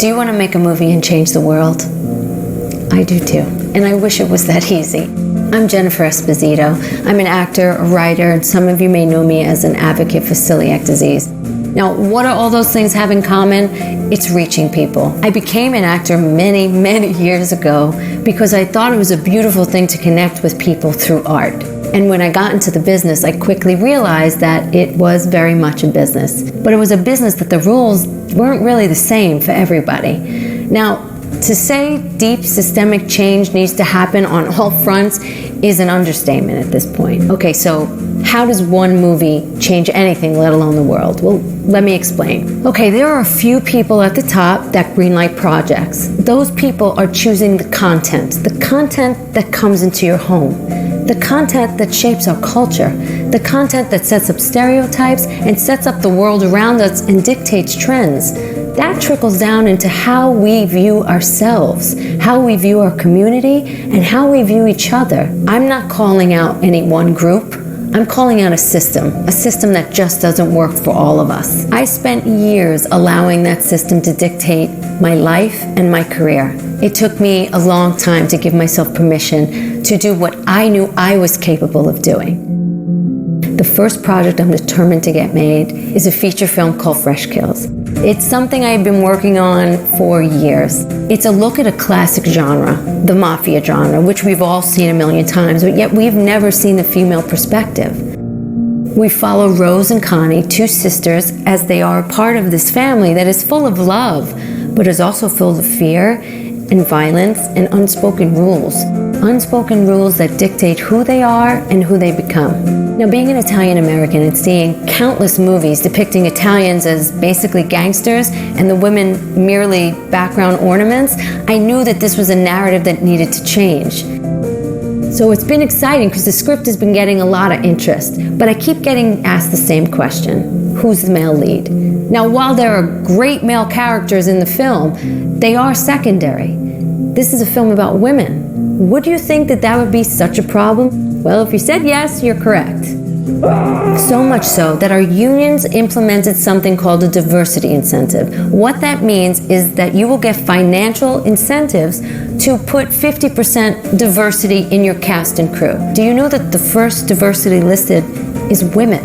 Do you want to make a movie and change the world? I do too, and I wish it was that easy. I'm Jennifer Esposito. I'm an actor, a writer, and some of you may know me as an advocate for celiac disease. Now, what do all those things have in common? It's reaching people. I became an actor many, many years ago because I thought it was a beautiful thing to connect with people through art. And when I got into the business, I quickly realized that it was very much a business. But it was a business that the rules weren't really the same for everybody. Now, to say deep systemic change needs to happen on all fronts is an understatement at this point. Okay, so how does one movie change anything, let alone the world? Well, let me explain. Okay, there are a few people at the top that greenlight projects. Those people are choosing the content that comes into your home, the content that shapes our culture, the content that sets up stereotypes and sets up the world around us and dictates trends. That trickles down into how we view ourselves, how we view our community, and how we view each other. I'm not calling out any one group. I'm calling out a system that just doesn't work for all of us. I spent years allowing that system to dictate my life and my career. It took me a long time to give myself permission to do what I knew I was capable of doing. The first project I'm determined to get made is a feature film called Fresh Kills. It's something I've been working on for years. It's a look at a classic genre, the mafia genre, which we've all seen a million times, but yet we've never seen the female perspective. We follow Rose and Connie, two sisters, as they are a part of this family that is full of love, but is also full of fear and violence and unspoken rules. Unspoken rules that dictate who they are and who they become. Now, being an Italian American and seeing countless movies depicting Italians as basically gangsters and the women merely background ornaments, I knew that this was a narrative that needed to change. So it's been exciting because the script has been getting a lot of interest, but I keep getting asked the same question: who's the male lead? Now, while there are great male characters in the film, they are secondary. This is a film about women. Would you think that that would be such a problem? Well, if you said yes, you're correct. So much so that our unions implemented something called a diversity incentive. What that means is that you will get financial incentives to put 50% diversity in your cast and crew. Do you know that the first diversity listed is women?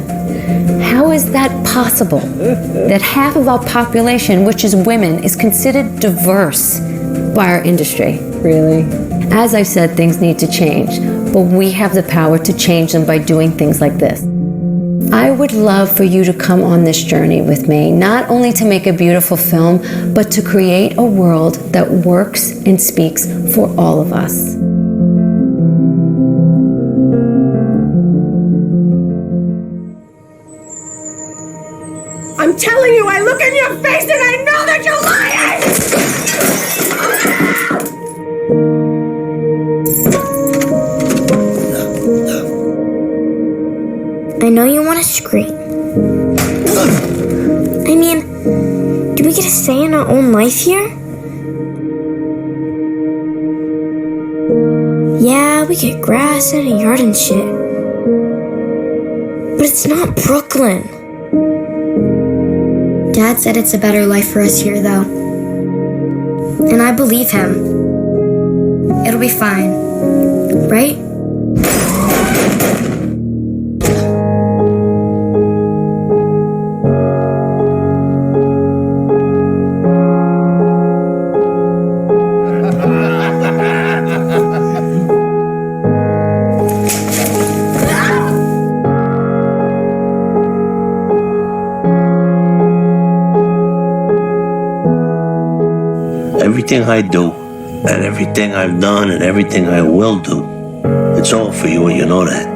How is that possible? That half of our population, which is women, is considered diverse by our industry? Really? As I said, things need to change, but we have the power to change them by doing things like this. I would love for you to come on this journey with me, not only to make a beautiful film, but to create a world that works and speaks for all of us. I'm telling you, I look in your face and I know that you're lying! I know you want to scream. I mean, do we get a say in our own life here? Yeah, we get grass and a yard and shit. But it's not Brooklyn. Dad said it's a better life for us here, though. And I believe him. It'll be fine. Right? Everything I do, and everything I've done, and everything I will do, it's all for you, and you know that.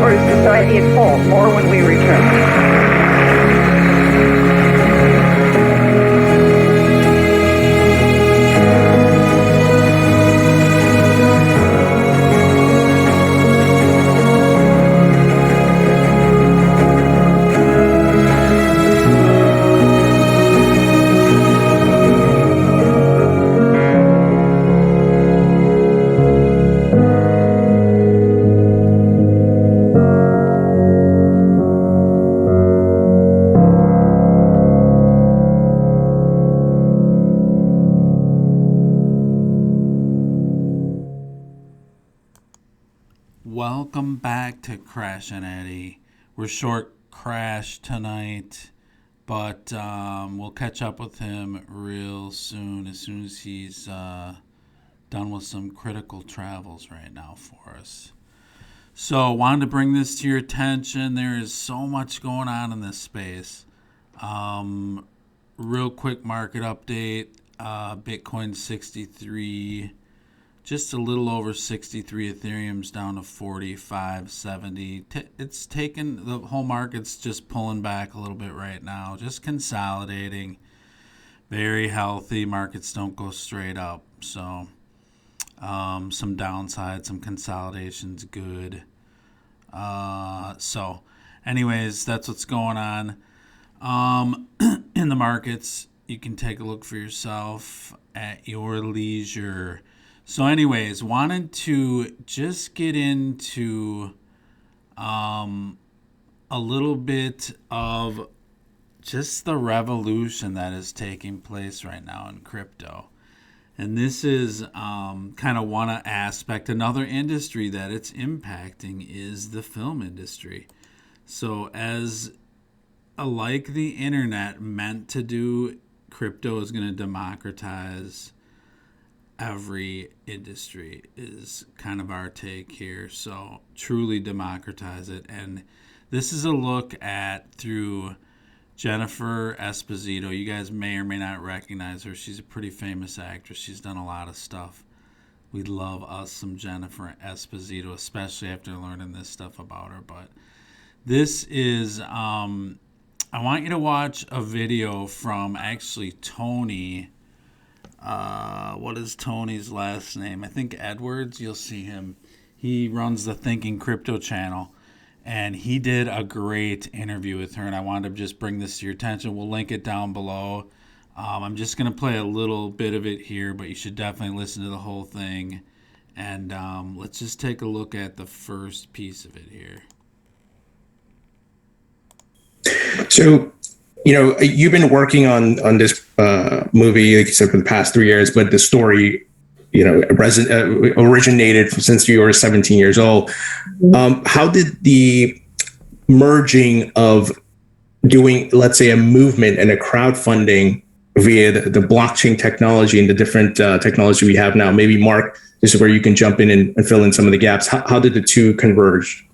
Or is society at fault? More when we return. welcome back to Crash and Edy. We're short Crash tonight, but we'll catch up with him real soon as he's done with some critical travels right now for us. So wanted to bring this to your attention. There is so much going on in this space. Real quick market update. Bitcoin 63, just a little over 63. Ethereum's down to 45.70. It's taken, the whole market's just pulling back a little bit right now, just consolidating. Very healthy. Markets don't go straight up. So some downside, some consolidation's good. So anyways, that's what's going on in the markets. You can take a look for yourself at your leisure. So anyways, wanted to just get into a little bit of just the revolution that is taking place right now in crypto. And this is kind of one aspect. Another industry that it's impacting is the film industry. So as like the internet meant to do, crypto is going to democratize every industry is kind of our take here. So truly democratize it. And this is a look at through Jennifer Esposito. You guys may or may not recognize her. She's a pretty famous actress. She's done a lot of stuff. We love us some Jennifer Esposito, especially after learning this stuff about her. But this is, I want you to watch a video from actually Tony. What is Tony's last name? I think Edwards. You'll see him. He runs the Thinking Crypto channel. And he did a great interview with her, and I wanted to just bring this to your attention. We'll link it down below. I'm just going to play a little bit of it here, but you should definitely listen to the whole thing. And let's just take a look at the first piece of it here. So, you've been working on this movie, like you said, for the past 3 years, but the story originated since you were 17 years old. How did the merging of doing, let's say, a movement and a crowdfunding via the blockchain technology and the different technology we have now, maybe Mark, this is where you can jump in and fill in some of the gaps. How did the two converge?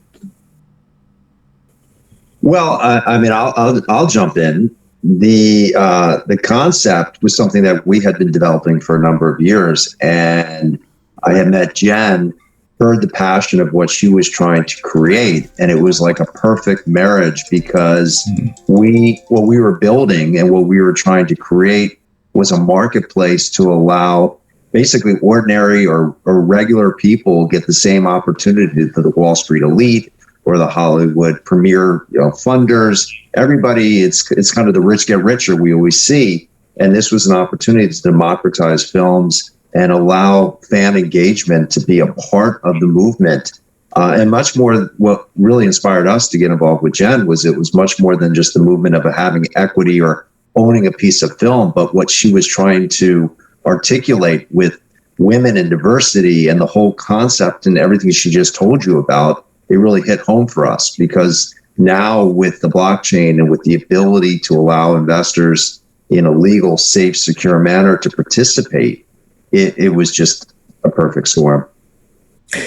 Well, I'll jump in. The concept was something that we had been developing for a number of years, and I had met Jen, heard the passion of what she was trying to create, and it was like a perfect marriage because what we were building and what we were trying to create was a marketplace to allow basically ordinary or regular people get the same opportunity that the Wall Street elite or the Hollywood premier funders. Everybody, it's kind of the rich get richer we always see. And this was an opportunity to democratize films and allow fan engagement to be a part of the movement. And much more, what really inspired us to get involved with Jen was it was much more than just the movement of having equity or owning a piece of film, but what she was trying to articulate with women and diversity and the whole concept and everything she just told you about. It really hit home for us because now with the blockchain and with the ability to allow investors in a legal, safe, secure manner to participate, it was just a perfect storm.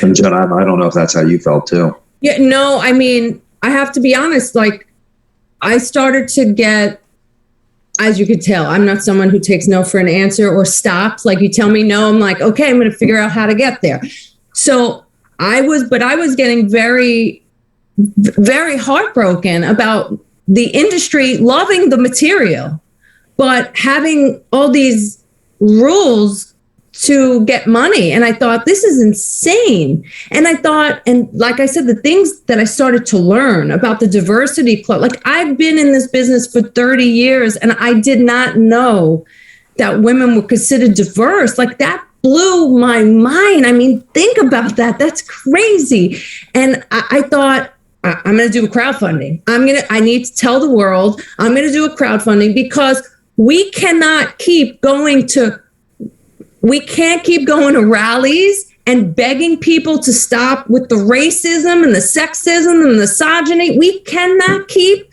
And Jen, I don't know if that's how you felt too. Yeah, no, I mean, I have to be honest, like I started to get, as you could tell, I'm not someone who takes no for an answer or stops. Like you tell me no, I'm like, okay, I'm going to figure out how to get there. So I was getting very, very heartbroken about the industry loving the material, but having all these rules to get money. And I thought, this is insane. And I thought, and like I said, the things that I started to learn about the diversity club, like I've been in this business for 30 years and I did not know that women were considered diverse. Like that blew my mind. I mean, think about that. That's crazy. And I thought, I'm going to do a crowdfunding. I need to tell the world I'm going to do a crowdfunding because we can't keep going to rallies and begging people to stop with the racism and the sexism and the misogyny. We cannot keep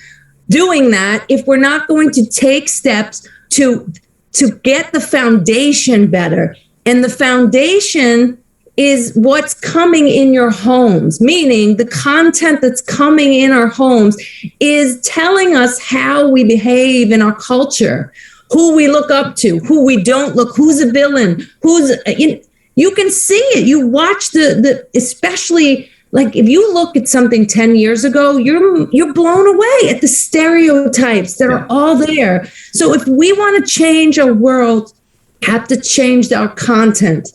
doing that if we're not going to take steps to get the foundation better. And the foundation is what's coming in your homes, meaning the content that's coming in our homes is telling us how we behave in our culture, who we look up to, who we don't look, who's a villain, you can see it. You watch the especially like if you look at something 10 years ago, you're blown away at the stereotypes that are all there. So if we want to change our world, have to change our content.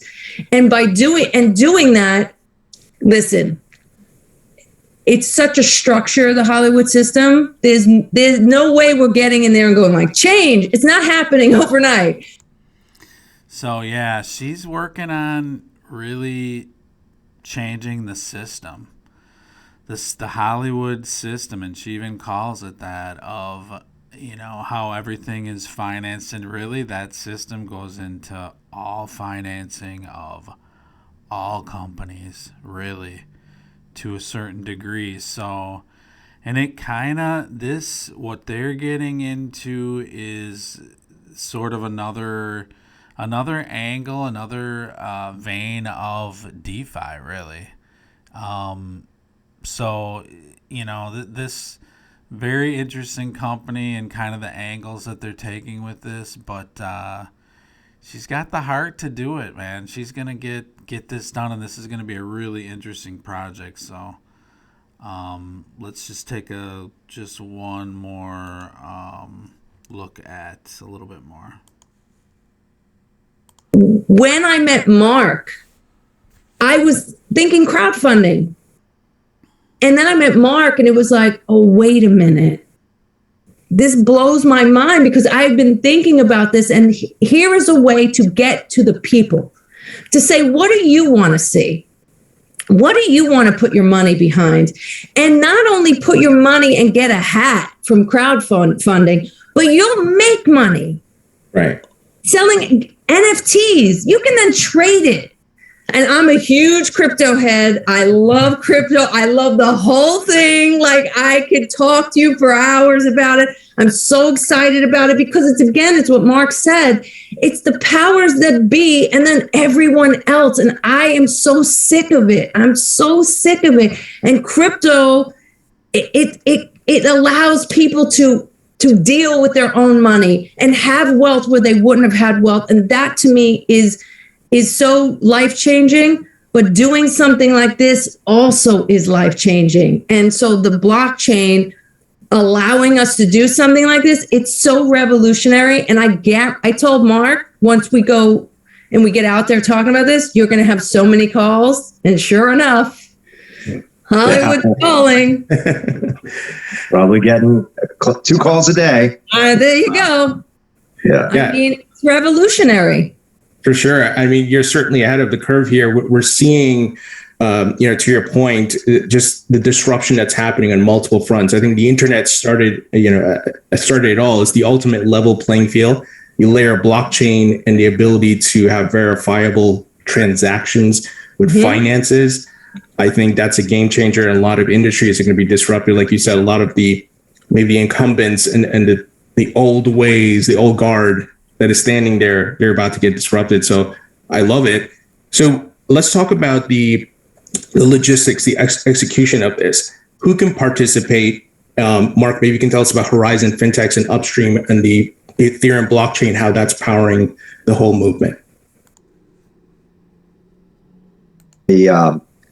And by doing that, listen, it's such a structure, the Hollywood system. There's no way we're getting in there and going like, change. It's not happening overnight. So yeah, she's working on really changing the system, the Hollywood system, and she even calls it that, of how everything is financed, and really that system goes into all financing of all companies, really, to a certain degree. So, and it kind of, what they're getting into is sort of another angle, another vein of DeFi, really. So, this very interesting company and kind of the angles that they're taking with this, but she's got the heart to do it, man. She's gonna get this done, and this is gonna be a really interesting project. So, let's just take one more look at a little bit more. When I met Mark, I was thinking crowdfunding. And then I met Mark and it was like, oh, wait a minute. This blows my mind because I've been thinking about this. And here is a way to get to the people, to say, what do you want to see? What do you want to put your money behind? And not only put your money and get a hat from crowdfunding, but you'll make money. Right. Selling NFTs, you can then trade it. And I'm a huge crypto head. I love crypto. I love the whole thing. Like, I could talk to you for hours about it. I'm so excited about it because it's what Mark said. It's the powers that be and then everyone else. And I am so sick of it. I'm so sick of it. And crypto, it allows people to deal with their own money and have wealth where they wouldn't have had wealth. And that to me is so life-changing, but doing something like this also is life-changing. And so the blockchain allowing us to do something like this, it's so revolutionary. And I told Mark, once we go and we get out there talking about this, you're going to have so many calls. And sure enough, Hollywood's calling. Probably getting 2 calls a day. There you go. Yeah. I mean, it's revolutionary. For sure. I mean, you're certainly ahead of the curve here. We're seeing, to your point, just the disruption that's happening on multiple fronts. I think the internet started it all. It's the ultimate level playing field. You layer blockchain and the ability to have verifiable transactions with finances. I think that's a game changer, and a lot of industries are going to be disrupted. Like you said, a lot of maybe the incumbents and the old ways, the old guard that is standing there, they're about to get disrupted. So I love it. So let's talk about the logistics, the execution of this. Who can participate? Mark, maybe you can tell us about Horizon Fintechs and Upstream and the Ethereum blockchain, how that's powering the whole movement.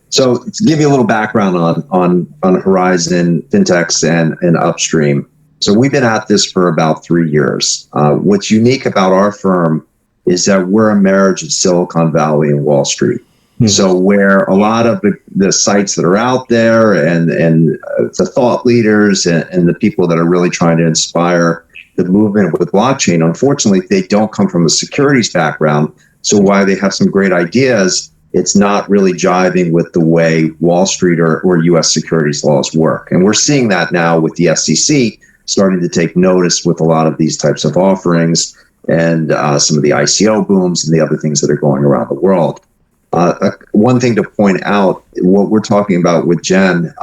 So to give you a little background on Horizon Fintechs and Upstream. So we've been at this for about 3 years. What's unique about our firm is that we're a marriage of Silicon Valley and Wall Street. Mm-hmm. So where a lot of the sites that are out there and the thought leaders and the people that are really trying to inspire the movement with blockchain, unfortunately, they don't come from a securities background. So while they have some great ideas, it's not really jiving with the way Wall Street or U.S. securities laws work. And we're seeing that now with the SEC starting to take notice with a lot of these types of offerings and some of the ICO booms and the other things that are going around the world. One thing to point out, what we're talking about with Jen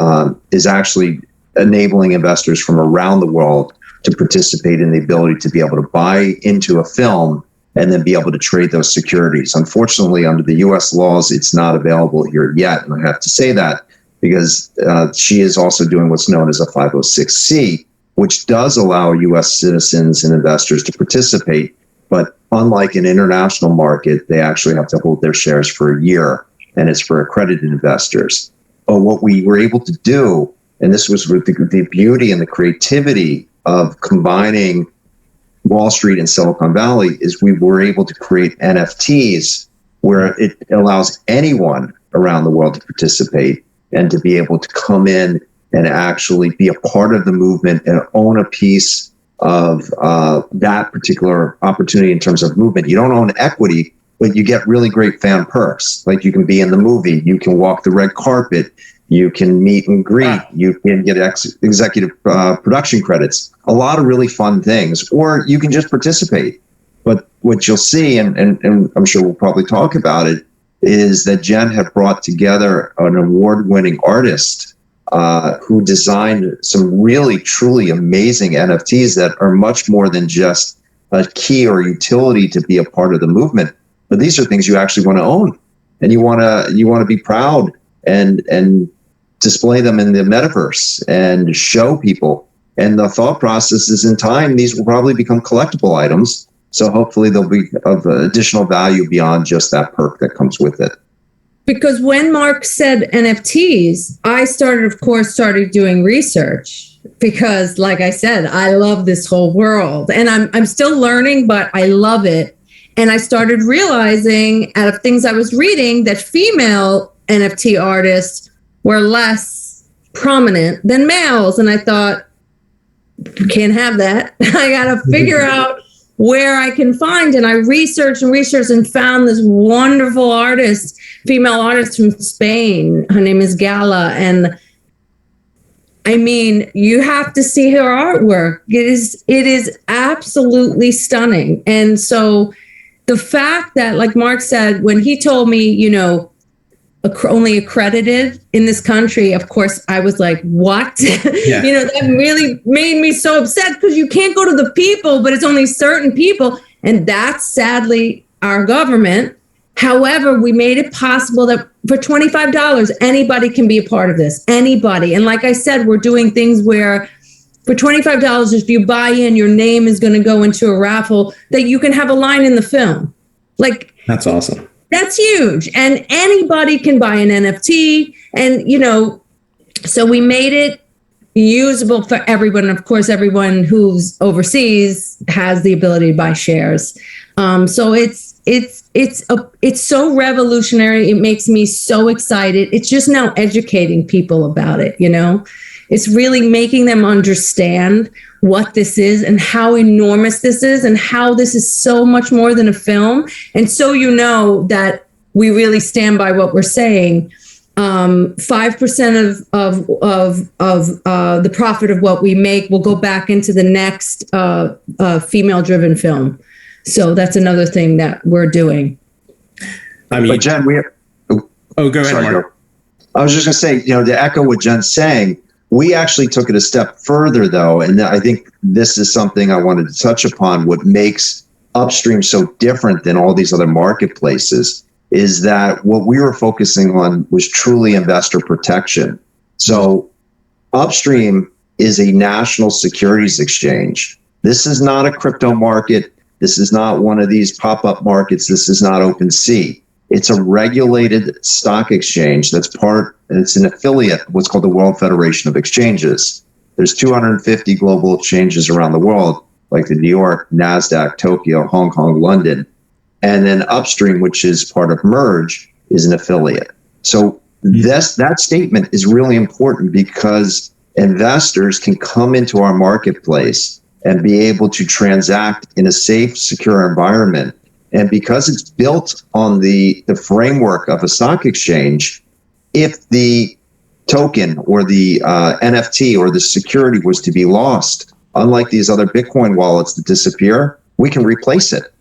is actually enabling investors from around the world to participate in the ability to be able to buy into a film and then be able to trade those securities. Unfortunately, under the U.S. laws, it's not available here yet. And I have to say that because she is also doing what's known as a 506C, which does allow U.S. citizens and investors to participate. But unlike an international market, they actually have to hold their shares for a year, and it's for accredited investors. But what we were able to do, and this was with the beauty and the creativity of combining Wall Street and Silicon Valley, is we were able to create NFTs where it allows anyone around the world to participate and to be able to come in and actually be a part of the movement and own a piece of that particular opportunity in terms of movement. You don't own equity, but you get really great fan perks. Like you can be in the movie, you can walk the red carpet, you can meet and greet, you can get executive production credits, a lot of really fun things, or you can just participate. But what you'll see, and I'm sure we'll probably talk about it, is that Jen had brought together an award-winning artist who designed some really, truly amazing NFTs that are much more than just a key or utility to be a part of the movement. But these are things you actually want to own, and you want to be proud and display them in the metaverse and show people. And the thought process is, in time, these will probably become collectible items. So hopefully they'll be of additional value beyond just that perk that comes with it. Because when Mark said NFTs, I started doing research because, like I said, I love this whole world and I'm still learning, but I love it. And I started realizing out of things I was reading that female NFT artists were less prominent than males. And I thought, can't have that. I got to figure out where I can find. And I researched and found this wonderful artist, female artist from Spain. Her name is Gala. And I mean, you have to see her artwork. It is absolutely stunning. And so the fact that, like Mark said, when he told me, you know, only accredited in this country, of course, I was like, what? Yeah. You know, that really made me so upset because you can't go to the people, but it's only certain people. And that's sadly our government. However, we made it possible that for $25, anybody can be a part of this, anybody. And like I said, we're doing things where for $25, if you buy in, your name is going to go into a raffle that you can have a line in the film. Like, that's awesome. That's huge. And anybody can buy an NFT. And, you know, so we made it usable for everyone. Of course, everyone who's overseas has the ability to buy shares. So it's so revolutionary. It makes me so excited. It's just now educating people about it, you know? It's really making them understand what this is and how enormous this is and how this is so much more than a film. And so you know that we really stand by what we're saying. 5% of the profit of what we make will go back into the next female-driven film. So that's another thing that we're doing. I mean, but Jen, go ahead, Mark. I was just going to say, you know, to echo what Jen's saying, we actually took it a step further, though, and I think this is something I wanted to touch upon. What makes Upstream so different than all these other marketplaces is that what we were focusing on was truly investor protection. So Upstream is a national securities exchange. This is not a crypto market. This is not one of these pop-up markets. This is not OpenSea. It's a regulated stock exchange that's it's an affiliate of what's called the World Federation of Exchanges. There's 250 global exchanges around the world, like the New York, NASDAQ, Tokyo, Hong Kong, London. And then Upstream, which is part of Merge, is an affiliate. So that statement is really important because investors can come into our marketplace and be able to transact in a safe, secure environment. And because it's built on the framework of a stock exchange, if the token or the NFT or the security was to be lost, unlike these other Bitcoin wallets that disappear, we can replace it.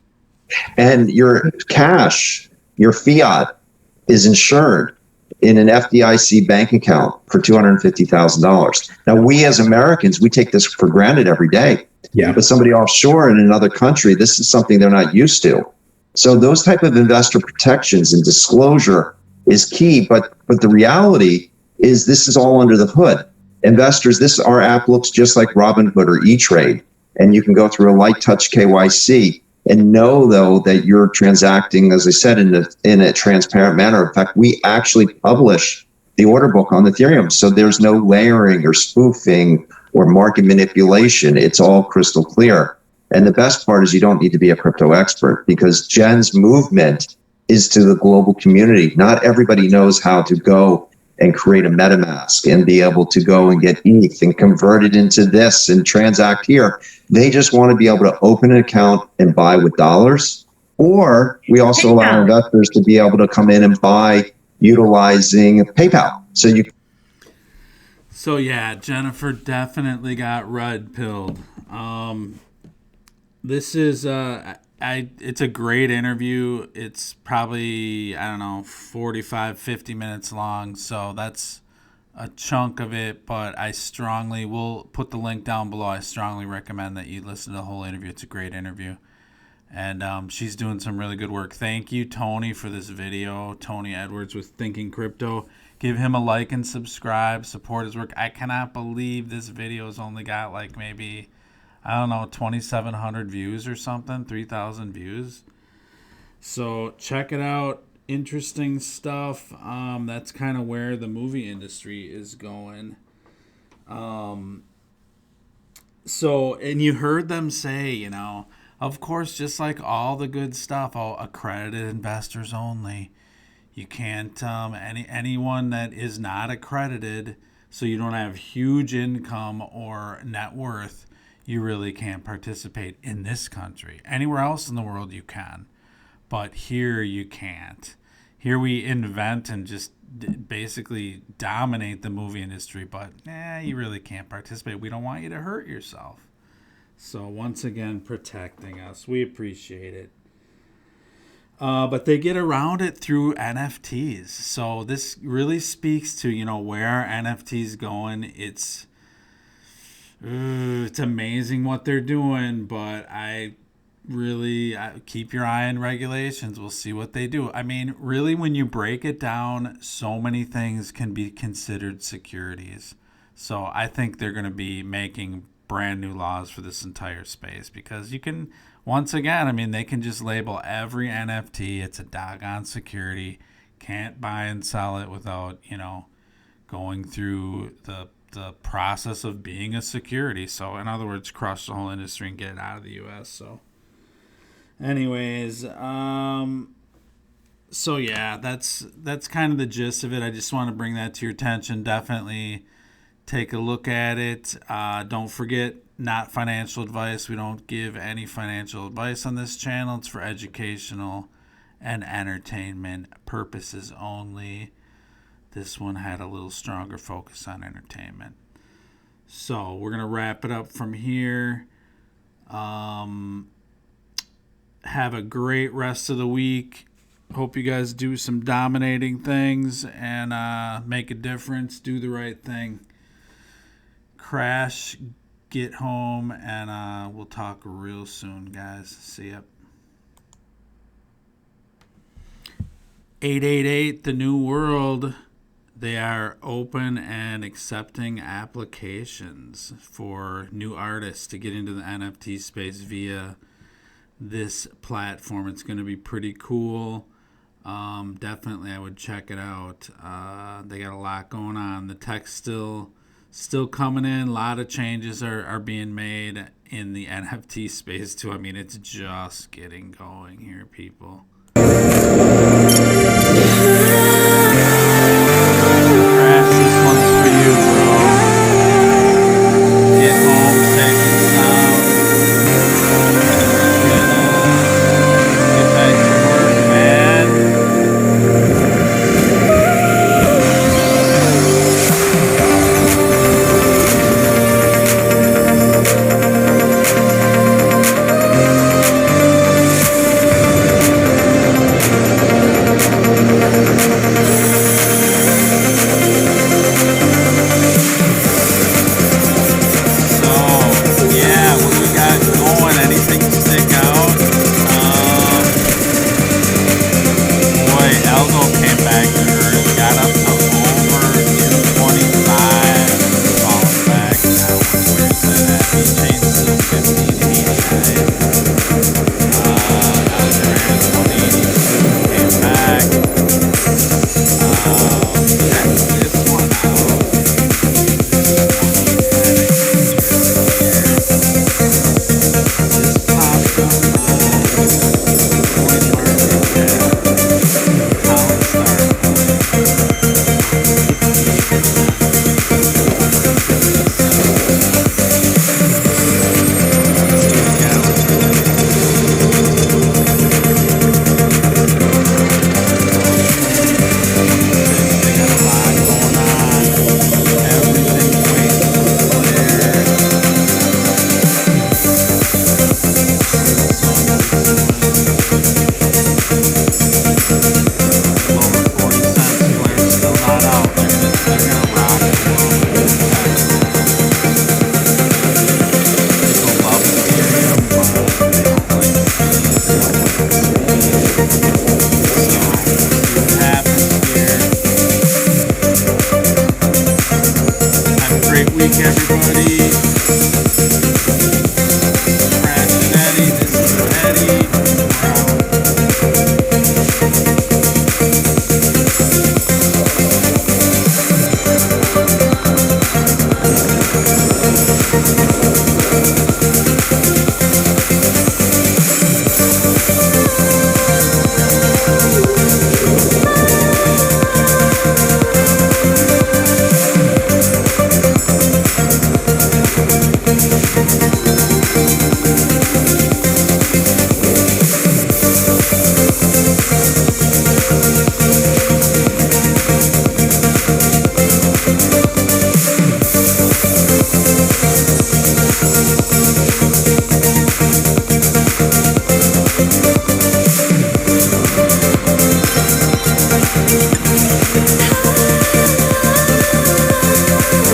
And your cash, your fiat, is insured in an FDIC bank account for $250,000. Now, we as Americans, we take this for granted every day. Yeah. But somebody offshore in another country, this is something they're not used to. So those type of investor protections and disclosure is key. But the reality is this is all under the hood. Investors, our app looks just like Robinhood or E-Trade. And you can go through a light touch KYC and know, though, that you're transacting, as I said, in a transparent manner. In fact, we actually publish the order book on Ethereum. So there's no layering or spoofing or market manipulation. It's all crystal clear. And the best part is you don't need to be a crypto expert, because Jen's movement is to the global community. Not everybody knows how to go and create a MetaMask and be able to go and get ETH and convert it into this and transact here. They just want to be able to open an account and buy with dollars. Or we also allow investors to be able to come in and buy utilizing PayPal. So yeah, Jennifer definitely got red pilled. This is it's a great interview. It's probably, 45, 50 minutes long. So that's a chunk of it, but we'll put the link down below. I strongly recommend that you listen to the whole interview. It's a great interview. And she's doing some really good work. Thank you, Tony, for this video. Tony Edwards with Thinking Crypto. Give him a like and subscribe. Support his work. I cannot believe this video has only got like maybe, 2,700 views or something, 3,000 views. So check it out. Interesting stuff. That's kind of where the movie industry is going. And you heard them say, of course, just like all the good stuff, accredited investors only. You can't, anyone that is not accredited, so you don't have huge income or net worth, you really can't participate in this country. Anywhere else in the world you can, but here you can't. Here we invent and just basically dominate the movie industry, but you really can't participate. We don't want you to hurt yourself. So once again, protecting us. We appreciate it. But they get around it through NFTs. So this really speaks to, where NFTs going. It's amazing what they're doing, but I keep your eye on regulations. We'll see what they do. I mean, really, when you break it down, so many things can be considered securities. So I think they're going to be making brand new laws for this entire space, because you can, once again, they can just label every NFT. It's a doggone security. Can't buy and sell it without, going through the process of being a security. So in other words, crush the whole industry and get it out of the US. So anyways, so yeah, that's kind of the gist of it. I just want to bring that to your attention. Definitely take a look at it. Don't forget, not financial advice. We don't give any financial advice on this channel. It's for educational and entertainment purposes only. This one had a little stronger focus on entertainment. So we're going to wrap it up from here. Have a great rest of the week. Hope you guys do some dominating things and make a difference. Do the right thing. Crash, get home, and we'll talk real soon, guys. See ya. 888, the new world. They are open and accepting applications for new artists to get into the NFT space via this platform. It's going to be pretty cool. Definitely, I would check it out. They got a lot going on. The tech's still coming in. A lot of changes are being made in the NFT space too. It's just getting going here, people.